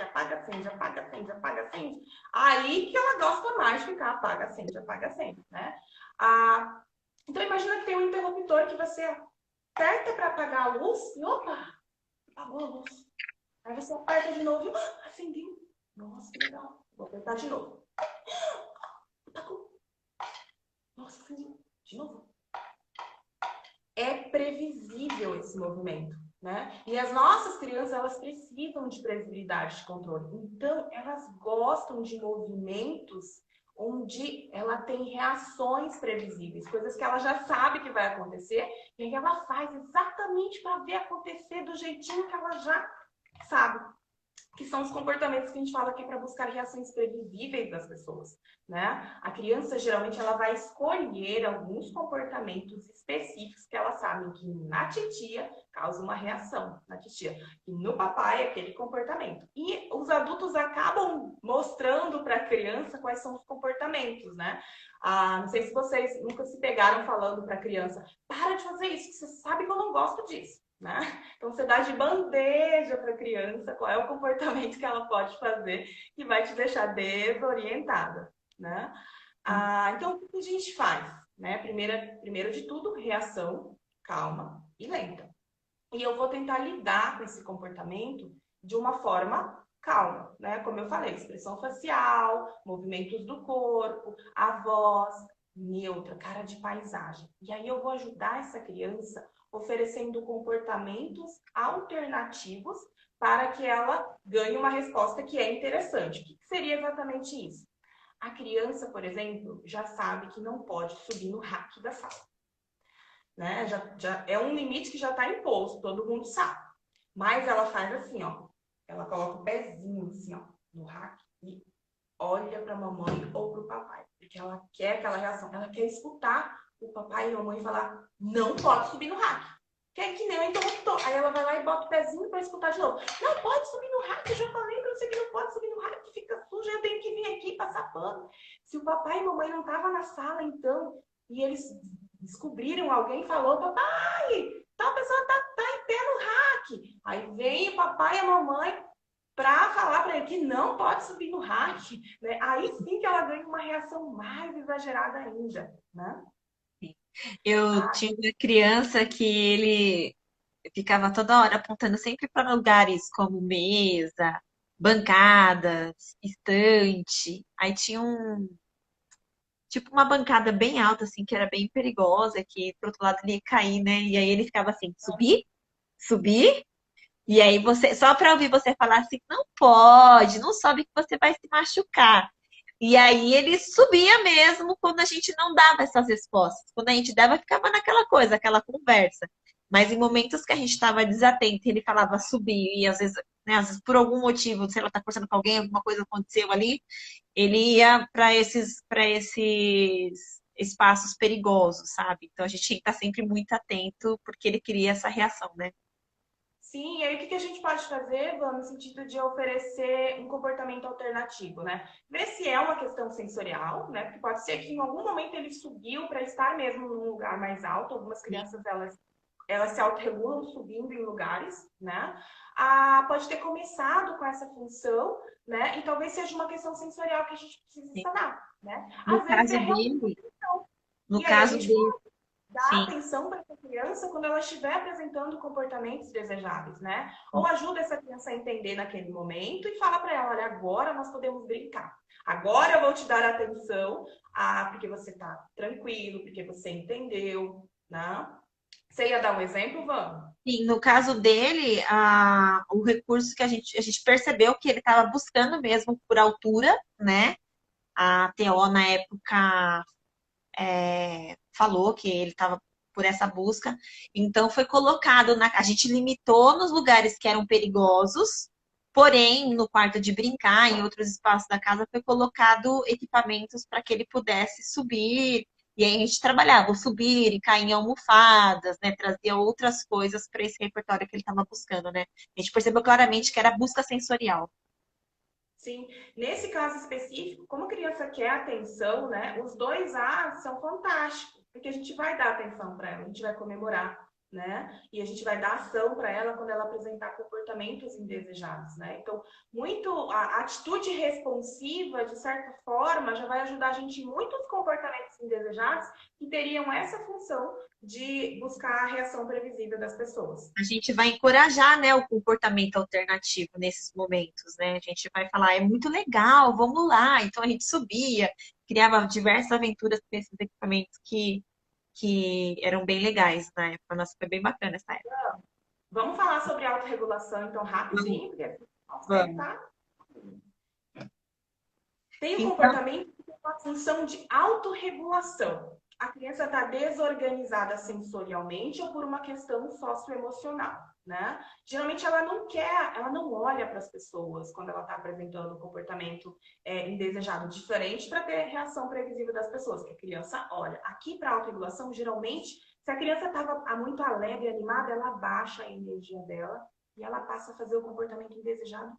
Apaga, acende, apaga, acende, apaga, acende. Aí que ela gosta mais de ficar apaga, acende, né? Então, imagina que tem um interruptor que você aperta para apagar a luz e, opa, apagou a luz. Aí você aperta de novo e acendeu. Nossa, que legal. Vou apertar de novo. Apagou. Nossa, acendeu. De novo. É previsível esse movimento, né? E as nossas crianças, elas precisam de previsibilidade de controle. Então, elas gostam de movimentos onde ela tem reações previsíveis, coisas que ela já sabe que vai acontecer, e aí ela faz exatamente para ver acontecer do jeitinho que ela já sabe. Que são os comportamentos que a gente fala aqui para buscar reações previsíveis das pessoas, né? A criança, geralmente, ela vai escolher alguns comportamentos específicos que ela sabe que na titia causa uma reação, na titia, e no papai aquele comportamento. E os adultos acabam mostrando para a criança quais são os comportamentos, né? Não sei se vocês nunca se pegaram falando para a criança, para de fazer isso, que você sabe que eu não gosto disso. Né? Então, você dá de bandeja para a criança qual é o comportamento que ela pode fazer que vai te deixar desorientada. Né? Então, o que a gente faz? Né? Primeiro de tudo, reação calma e lenta. E eu vou tentar lidar com esse comportamento de uma forma calma, né? Como eu falei, expressão facial, movimentos do corpo, a voz neutra, cara de paisagem. E aí eu vou ajudar essa criança oferecendo comportamentos alternativos para que ela ganhe uma resposta que é interessante. O que seria exatamente isso? A criança, por exemplo, já sabe que não pode subir no rack da sala. Né? Já é um limite que já está imposto, todo mundo sabe. Mas ela faz assim, ó. Ela coloca o pezinho assim, ó, no rack e olha para a mamãe ou para o papai. Porque ela quer aquela reação. Ela quer escutar o papai e a mamãe falar, não pode subir no rack. Que é que nem o interruptor. Aí ela vai lá e bota o pezinho para escutar de novo. Não pode subir no rack, eu já falei para você que não pode subir no rack, fica sujo, eu tenho que vir aqui passar pano. Se o papai e a mamãe não estavam na sala, então, e eles descobriram, alguém falou, papai, tal pessoa tá em pé no rack. Aí vem o papai e a mamãe para falar para ele que não pode subir no rack, né? Aí sim que ela ganha uma reação mais exagerada ainda, né? Eu Ah, tinha uma criança que ele ficava toda hora apontando sempre para lugares como mesa, bancadas, estante. Aí tinha tipo uma bancada bem alta, assim, que era bem perigosa, que pro outro lado ele ia cair, né? E aí ele ficava assim, subir, subir. E aí você, só para ouvir você falar assim, não pode, não sobe que você vai se machucar. E aí ele subia mesmo quando a gente não dava essas respostas. Quando a gente dava, ficava naquela coisa, aquela conversa. Mas em momentos que a gente estava desatento, ele falava subir, e às vezes, né, às vezes por algum motivo, sei lá, tá conversando com alguém, alguma coisa aconteceu ali, ele ia para esses espaços perigosos, sabe? Então a gente tinha que estar sempre muito atento, porque ele queria essa reação, né? sim, e aí o que que a gente pode fazer, Van, no sentido de oferecer um comportamento alternativo, né? Ver se é uma questão sensorial, né? Porque pode ser que em algum momento ele subiu para estar mesmo num lugar mais alto. Algumas crianças, elas se autorregulam subindo em lugares, né? Ah, pode ter começado com essa função, né? E talvez seja uma questão sensorial que a gente precisa Sim. sanar, né? No Às vezes é caso realmente uma dele, questão. no E aí a caso gente dele, dá sim. atenção para essa criança quando ela estiver apresentando comportamentos desejáveis, né? Ou ajuda essa criança a entender naquele momento e fala para ela, olha, agora nós podemos brincar. Agora eu vou te dar atenção, porque você está tranquilo, porque você entendeu, né? Você ia dar um exemplo, Vamos? Sim, no caso dele, o recurso que a gente percebeu que ele estava buscando mesmo por altura, né? A TO na época falou que ele estava por essa busca, então foi colocado a gente limitou nos lugares que eram perigosos, porém no quarto de brincar, em outros espaços da casa, foi colocado equipamentos para que ele pudesse subir. E aí a gente trabalhava o subir e cair em almofadas, né? Trazia outras coisas para esse repertório que ele estava buscando, né? A gente percebeu claramente que era busca sensorial. Sim, nesse caso específico, como a criança quer atenção, né? Os dois A são fantásticos, porque a gente vai dar atenção para ela, a gente vai comemorar, né? E a gente vai dar ação para ela quando ela apresentar comportamentos indesejados, né? Então, muito a atitude responsiva, de certa forma, já vai ajudar a gente em muitos comportamentos indesejados que teriam essa função de buscar a reação previsível das pessoas. A gente vai encorajar, né, o comportamento alternativo nesses momentos, né? A gente vai falar, é muito legal, vamos lá. Então a gente subia, criava diversas aventuras com esses equipamentos que eram bem legais na época. Nossa, foi bem bacana essa época. Vamos falar sobre autorregulação, então, Vamos, rapidinho, porque nosso tempo vamos. tá. Tem o Então, comportamento que tem uma função de autorregulação. A criança está desorganizada sensorialmente ou por uma questão socioemocional, né? Geralmente ela não quer, ela não olha para as pessoas quando ela está apresentando um comportamento indesejado, diferente para ter reação previsível das pessoas, que a criança olha. Aqui para autorregulação, geralmente, se a criança estava muito alegre e animada, ela baixa a energia dela e ela passa a fazer o comportamento indesejado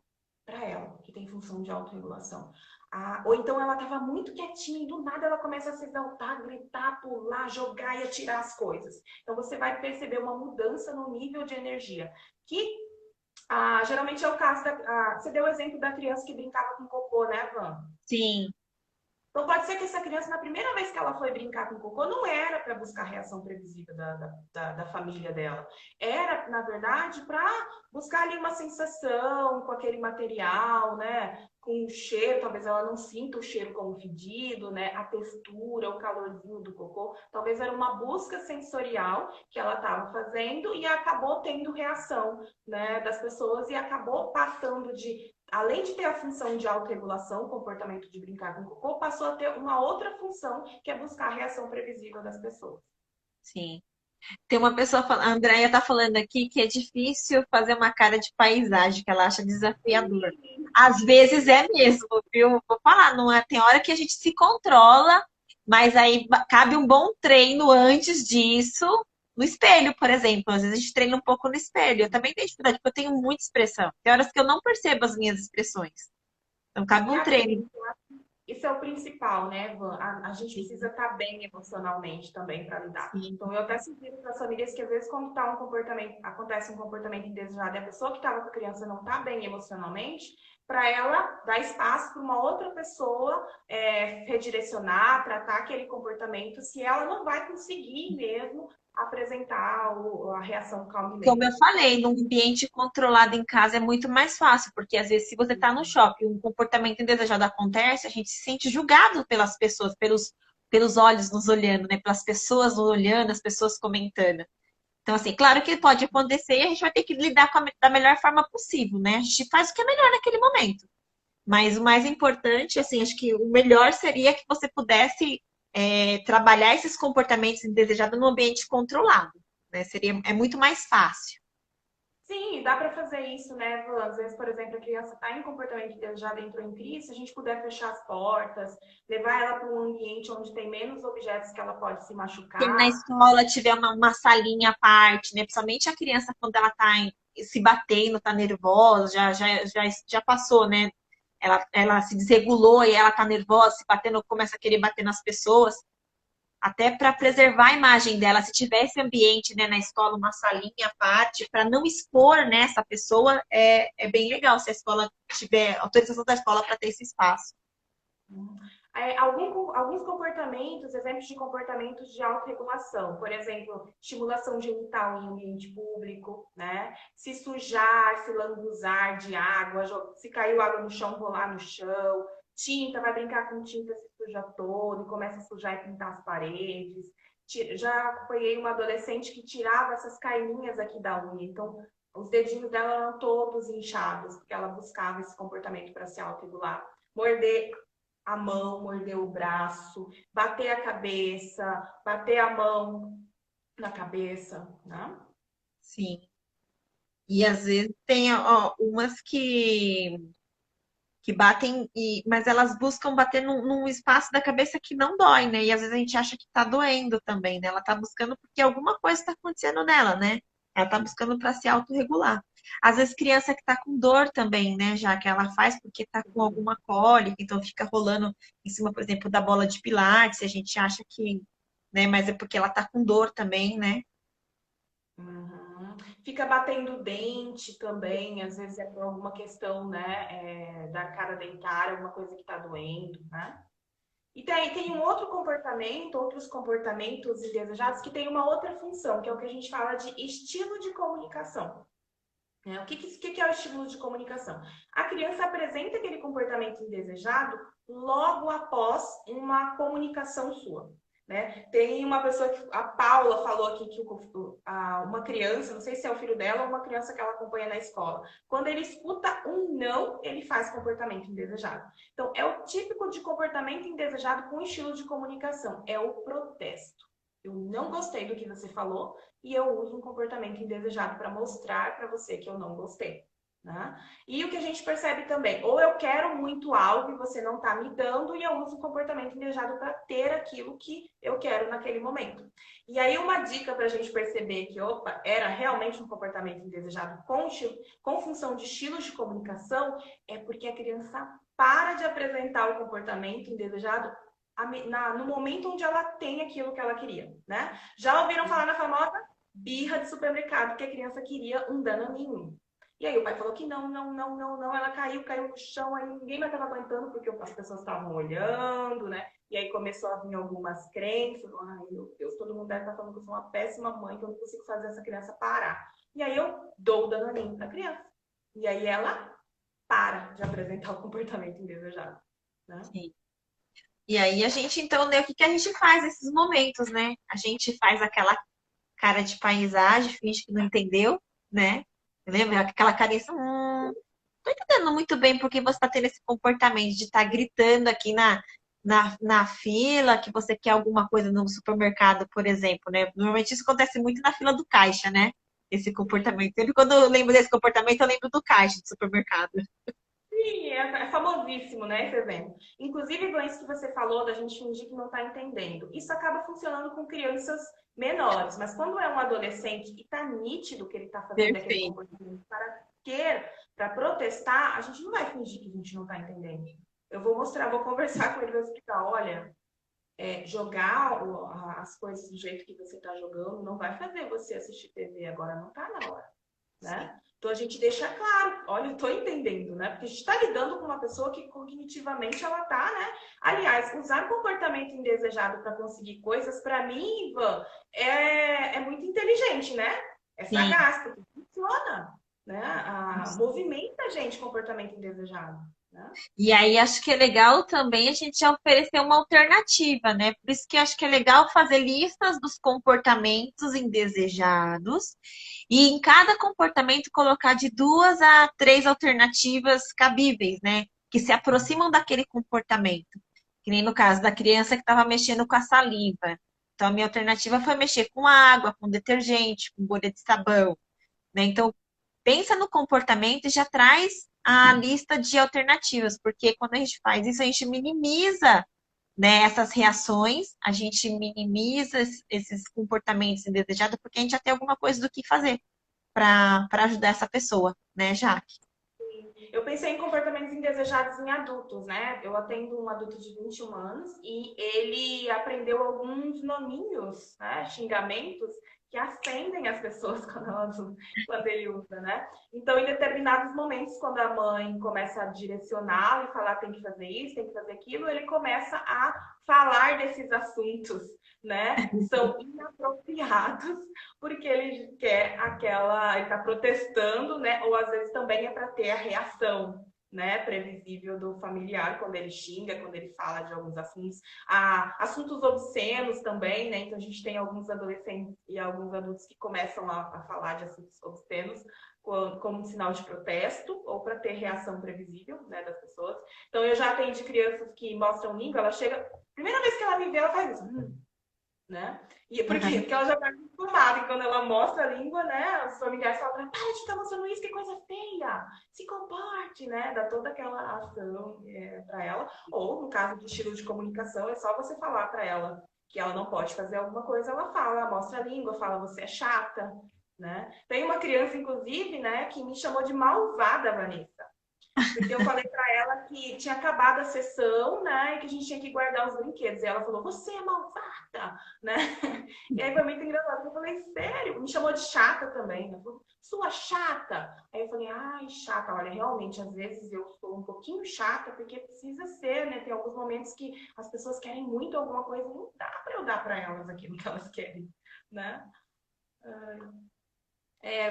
para ela, que tem função de autorregulação. Ou então ela estava muito quietinha e do nada ela começa a se exaltar, gritar, pular, jogar e atirar as coisas. Então você vai perceber uma mudança no nível de energia. Que geralmente é o caso da. Você deu o exemplo da criança que brincava com cocô, né, Van? sim, Então pode ser que essa criança, na primeira vez que ela foi brincar com cocô, não era para buscar a reação previsível da família dela. Era, na verdade, para buscar ali uma sensação com aquele material, né? Com o cheiro, talvez ela não sinta o cheiro como fedido, né? A textura, o calorzinho do cocô. Talvez era uma busca sensorial que ela estava fazendo e acabou tendo reação, né, das pessoas e acabou passando de além de ter a função de autorregulação, o comportamento de brincar com cocô, passou a ter uma outra função, que é buscar a reação previsível das pessoas. sim. Tem uma pessoa, a Andrea tá falando aqui que é difícil fazer uma cara de paisagem, que ela acha desafiador. Às vezes é mesmo, viu? Vou falar, não é, tem hora que a gente se controla, mas aí cabe um bom treino antes disso, no espelho, por exemplo. Às vezes a gente treina um pouco no espelho. Eu também tenho dificuldade, porque eu tenho muita expressão. Tem horas que eu não percebo as minhas expressões. Então cabe E um assim, treino. isso é o principal, né, Van? A gente precisa estar bem emocionalmente também para lidar. Sim, Então, eu até sugiro para as famílias que, às vezes, quando tá acontece um comportamento indesejado e a pessoa que estava com a criança não está bem emocionalmente, para ela dar espaço para uma outra pessoa redirecionar, tratar aquele comportamento, se ela não vai conseguir mesmo apresentar a reação calma e Como eu mente. falei, num ambiente controlado em casa é muito mais fácil, porque às vezes se você está no shopping, um comportamento indesejado acontece, a gente se sente julgado pelas pessoas, pelos olhos nos olhando, né? Pelas pessoas nos olhando, as pessoas comentando. Então, assim, claro que pode acontecer e a gente vai ter que lidar da melhor forma possível, né? A gente faz o que é melhor naquele momento. Mas o mais importante, assim, acho que o melhor seria que você pudesse trabalhar esses comportamentos indesejados num ambiente controlado, né? É muito mais fácil. Sim, dá para fazer isso, né, Van? Às vezes, por exemplo, a criança está em comportamento que já entrou em crise, se a gente puder fechar as portas, levar ela para um ambiente onde tem menos objetos que ela pode se Se na machucar. escola tiver uma salinha à parte, né? Principalmente a criança quando ela está se batendo, tá nervosa, já passou, né? Ela se desregulou e ela tá nervosa, se batendo, começa a querer bater nas pessoas. Até para preservar a imagem dela, se tivesse ambiente, né, na escola, uma salinha à parte, para não expor, né, essa pessoa, é bem legal se a escola tiver autorização da escola para ter esse espaço. Alguns comportamentos, exemplos de comportamentos de autorregulação, por exemplo, estimulação genital em ambiente público, né? Se sujar, se lambuzar de água, se caiu água no chão, rolar no chão, tinta, vai brincar com tinta, se suja todo, começa a sujar e pintar as paredes. Já acompanhei uma adolescente que tirava essas caininhas aqui da unha, então os dedinhos dela eram todos inchados, porque ela buscava esse comportamento para se autorregular. Morder a mão, morder o braço, bater a mão na cabeça, né? Sim. E às vezes tem ó, umas que batem, mas elas buscam bater num espaço da cabeça que não dói, né? E às vezes a gente acha que tá doendo também, né? Ela tá buscando porque alguma coisa está acontecendo nela, né? Ela tá buscando para se autorregular. Às vezes criança que tá com dor também, né? Já que ela faz porque tá com alguma cólica, então fica rolando em cima, por exemplo, da bola de pilates, a gente acha que, né? Mas é porque ela tá com dor também, né? Uhum. Fica batendo o dente também, às vezes é por alguma questão, né, da arcada dentária, alguma coisa que está doendo, né? E tem um outro comportamento, outros comportamentos indesejados que tem uma outra função, que é o que a gente fala de estilo de comunicação. Né? O que é o estímulo de comunicação? A criança apresenta aquele comportamento indesejado logo após uma comunicação sua. Né? Tem uma pessoa que a Paula falou aqui que uma criança, não sei se é o filho dela ou uma criança que ela acompanha na escola, quando ele escuta um não, ele faz comportamento indesejado. Então, é o típico de comportamento indesejado com estilo de comunicação, é o protesto. Eu não gostei do que você falou, e eu uso um comportamento indesejado para mostrar para você que eu não gostei. Né? E o que a gente percebe também, ou eu quero muito algo e você não está me dando, e eu uso o comportamento indesejado para ter aquilo que eu quero naquele momento. E aí, uma dica para a gente perceber que, opa, era realmente um comportamento indesejado com função de estilos de comunicação, é porque a criança para de apresentar o comportamento indesejado no momento onde ela tem aquilo que ela queria, né? Já ouviram falar na famosa birra de supermercado que a criança queria um dananinho. E aí o pai falou que não, não, não, não, não. Ela caiu no chão, aí ninguém mais estava aguentando porque as pessoas estavam olhando, né? E aí começou a vir algumas crenças. Ai, meu Deus, todo mundo deve estar falando que eu sou uma péssima mãe, que eu não consigo fazer essa criança parar. E aí eu dou o dananinho para a criança. E aí ela para de apresentar o comportamento indesejado, né? Sim. E aí a gente, então, né, o que que a gente faz nesses momentos, né? A gente faz aquela cara de paisagem, finge que não entendeu, né? Lembra? Aquela carinha assim, tô entendendo muito bem porque você está tendo esse comportamento de estar gritando aqui na fila, que você quer alguma coisa no supermercado, por exemplo, né? Normalmente isso acontece muito na fila do caixa, né? Esse comportamento. Sempre quando eu lembro desse comportamento, eu lembro do caixa do supermercado. Sim, é famosíssimo, né, esse exemplo. Inclusive, com isso que você falou da gente fingir que não está entendendo. Isso acaba funcionando com crianças menores, mas quando é um adolescente e está nítido que ele está fazendo aquele Perfeito. comportamento para protestar, a gente não vai fingir que a gente não está entendendo. Eu vou mostrar, vou conversar com ele, vou explicar, olha, jogar as coisas do jeito que você está jogando não vai fazer você assistir TV agora, não está na hora. Sim. né? Então a gente deixa claro, olha, eu estou entendendo, né? Porque a gente está lidando com uma pessoa que cognitivamente ela tá, né? Aliás, usar comportamento indesejado para conseguir coisas, para mim, Ivan, é muito inteligente, né? É Sim. sagaz, porque funciona, né? Movimenta a gente comportamento indesejado, né? E aí acho que é legal também a gente oferecer uma alternativa, né? Por isso que acho que é legal fazer listas dos comportamentos indesejados e em cada comportamento colocar de 2 a 3 alternativas cabíveis, né? Que se aproximam daquele comportamento. Que nem no caso da criança que estava mexendo com a saliva. Então a minha alternativa foi mexer com água, com detergente, com bolha de sabão, né? Então pensa no comportamento e já traz a lista de alternativas, porque quando a gente faz isso, a gente minimiza, né, essas reações, a gente minimiza esses comportamentos indesejados, porque a gente já tem alguma coisa do que fazer para ajudar essa pessoa, né, Jaque? Eu pensei em comportamentos indesejados em adultos, né? Eu atendo um adulto de 21 anos e ele aprendeu alguns nominhos, né? Xingamentos que acendem as pessoas quando ele usa, né? Então, em determinados momentos, quando a mãe começa a direcioná-lo e falar tem que fazer isso, tem que fazer aquilo, ele começa a falar desses assuntos, né? Que são inapropriados porque ele quer aquela, ele está protestando, né? Ou às vezes também é para ter a reação, né, previsível do familiar quando ele xinga, quando ele fala de alguns assuntos, assuntos obscenos também, né? Então a gente tem alguns adolescentes e alguns adultos que começam a falar de assuntos obscenos como um sinal de protesto ou para ter reação previsível, né, das pessoas. Então eu já atendi crianças que mostram língua, ela chega, primeira vez que ela me vê, ela faz isso. Né? E por quê? Porque ela já está acostumada, e quando ela mostra a língua, né? Os familiares falam, para de ficar mostrando isso, que coisa feia, se comporte, né? Dá toda aquela ação para ela. Ou, no caso do estilo de comunicação, é só você falar para ela que ela não pode fazer alguma coisa, ela fala, mostra a língua, fala, você é chata, né? Tem uma criança, inclusive, né, que me chamou de malvada, Vanessa. Porque eu falei para ela que tinha acabado a sessão, né? E que a gente tinha que guardar os brinquedos. E ela falou, você é malvada, né? E aí foi muito engraçado. Eu falei, sério? Me chamou de chata também. Né? Falou, sua chata. Aí eu falei, ai, chata. Olha, realmente, às vezes eu sou um pouquinho chata, porque precisa ser, né? Tem alguns momentos que as pessoas querem muito alguma coisa e não dá para eu dar para elas aquilo que elas querem, né?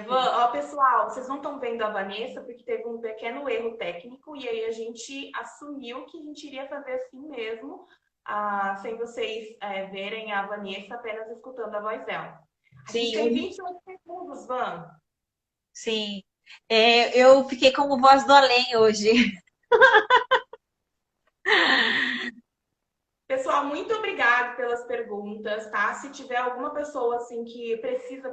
Ó, pessoal, vocês não estão vendo a Vanessa porque teve um pequeno erro técnico e aí a gente assumiu que a gente iria fazer assim mesmo, sem vocês verem a Vanessa, apenas escutando a voz dela. A gente tem Sim, 28 segundos, Van. sim. É, eu fiquei como voz do além hoje. Pessoal, muito obrigado pelas perguntas, tá? Se tiver alguma pessoa assim que precisa